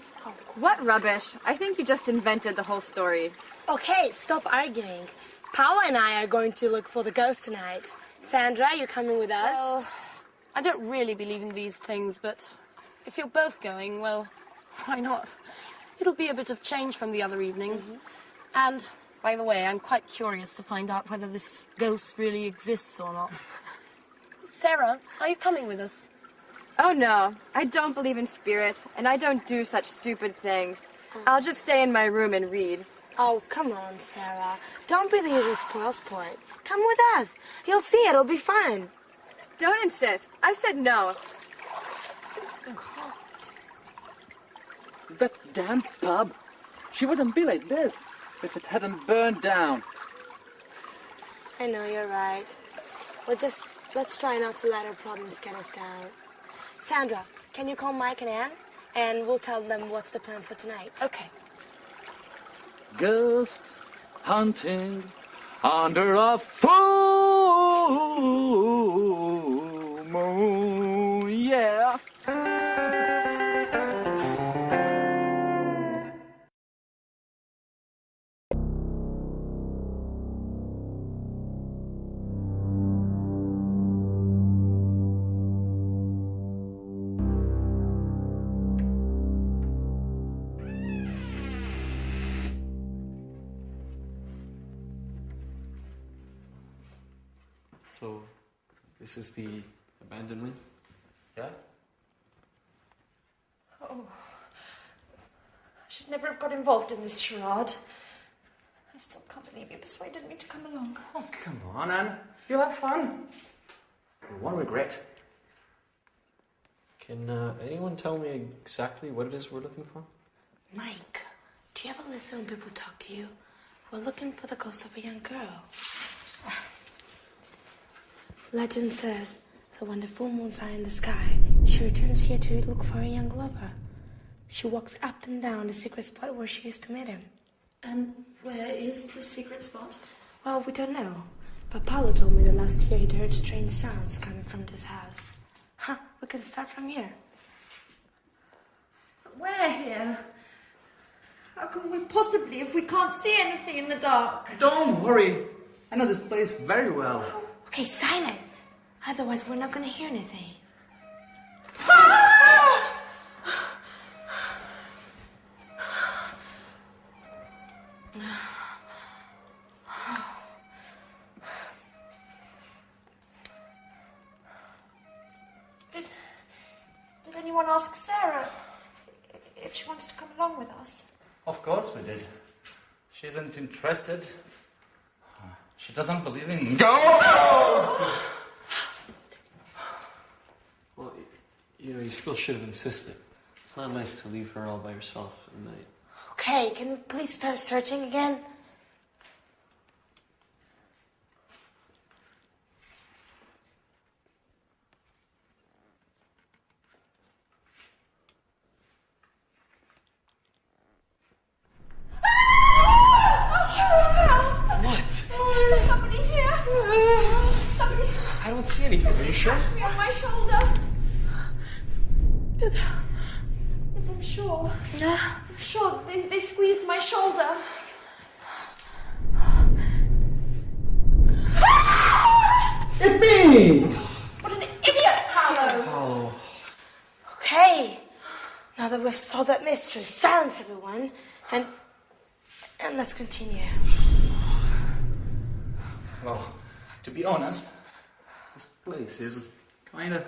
What rubbish. I think you just invented the whole story. Okay, stop arguing. Paula and I are going to look for the ghost tonight. Sandra, you coming with us? Well, I don't really believe in these things, but if you're both going, well, why not? It'll be a bit of change from the other evenings. And, by the way, I'm quite curious to find out whether this ghost really exists or not. Sarah, are you coming with us? Oh no, I don't believe in spirits, and I don't do such stupid things. I'll just stay in my room and read. Oh, come on, Sarah. Don't be the usual spoil sport. Come with us. You'll see it'll be fun. Don't insist. I said no. That damn pub. She wouldn't be like this if it hadn't burned down. I know, you're right. Let's try not to let our problems get us down. Sandra, can you call Mike and Anne? And we'll tell them what's the plan for tonight. Okay. Ghost hunting under a full moon, yeah. So, this is the abandonment? Yeah? Oh, I should never have got involved in this charade. I still can't believe you persuaded me to come along. Oh, come on, Anne. You'll have fun. You won't regret. Can anyone tell me exactly what it is we're looking for? Mike, do you ever listen when people talk to you? We're looking for the ghost of a young girl. Legend says that when the full moon's high in the sky, she returns here to look for a young lover. She walks up and down the secret spot where she used to meet him. And where is the secret spot? Well, we don't know. But Paolo told me that last year he'd heard strange sounds coming from this house. Huh, we can start from here. Where here? How can we possibly if we can't see anything in the dark? Don't worry. I know this place very well. Okay, silent. Otherwise, we're not going to hear anything. Did anyone ask Sarah if she wanted to come along with us? Of course we did. She isn't interested. She doesn't believe in ghosts! Well, you know, you still should have insisted. It's not nice to leave her all by herself at night. Okay, can we please start searching again? Somebody here! Somebody I don't see anything. Are you sure? touched me on my shoulder. Yes, I'm sure. I'm sure they squeezed my shoulder. It's me! What an idiot, Paolo! Oh. Okay. Now that we've solved that mystery, silence everyone, and let's continue. Well, to be honest, this place is kinda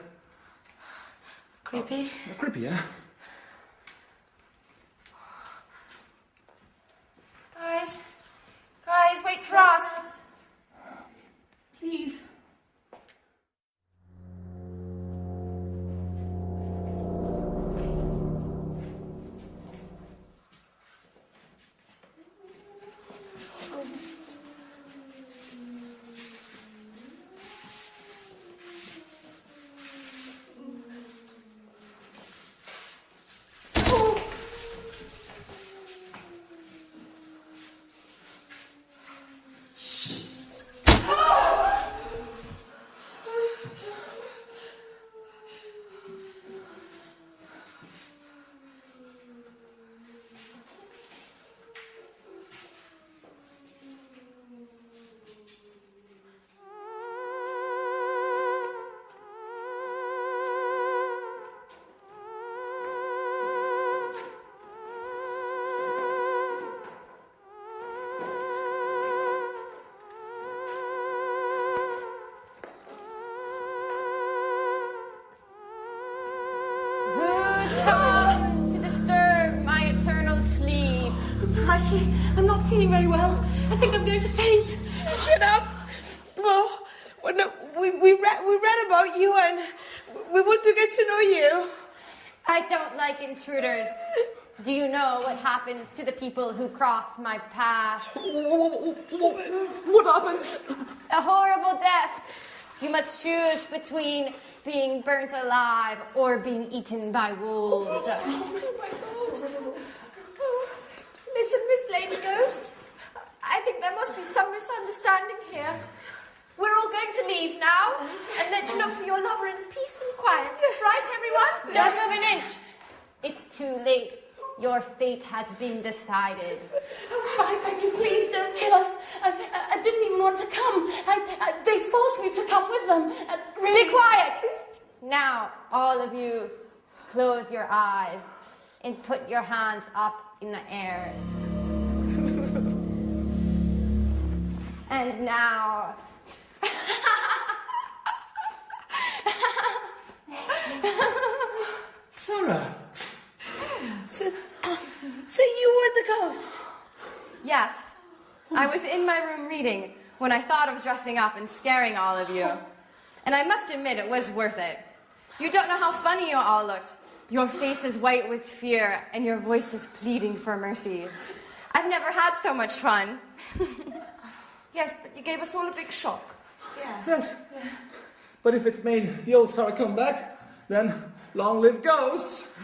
Creepy? creepy, yeah? Guys, wait for us. Please. Crikey, I'm not feeling very well. I think I'm going to faint. Shut up. Well, no, we read about you and we want to get to know you. I don't like intruders. Do you know what happens to the people who cross my path? What happens? A horrible death. You must choose between being burnt alive or being eaten by wolves. Oh my God. Listen, Miss Lady Ghost. I think there must be some misunderstanding here. We're all going to leave now and let you look for your lover in peace and quiet. Right, everyone? Don't move an inch. It's too late. Your fate has been decided. I beg you, please don't kill us. I didn't even want to come. They forced me to come with them. Really. Be quiet! Now, all of you, close your eyes and put your hands up in the air. And now... Sarah. So you were the ghost? Yes. I was in my room reading when I thought of dressing up and scaring all of you. And I must admit, it was worth it. You don't know how funny you all looked. Your face is white with fear, and your voice is pleading for mercy. I've never had so much fun. Yes, but you gave us all a big shock. Yeah. Yes. But if it made the old Sarah come back, then long live ghosts.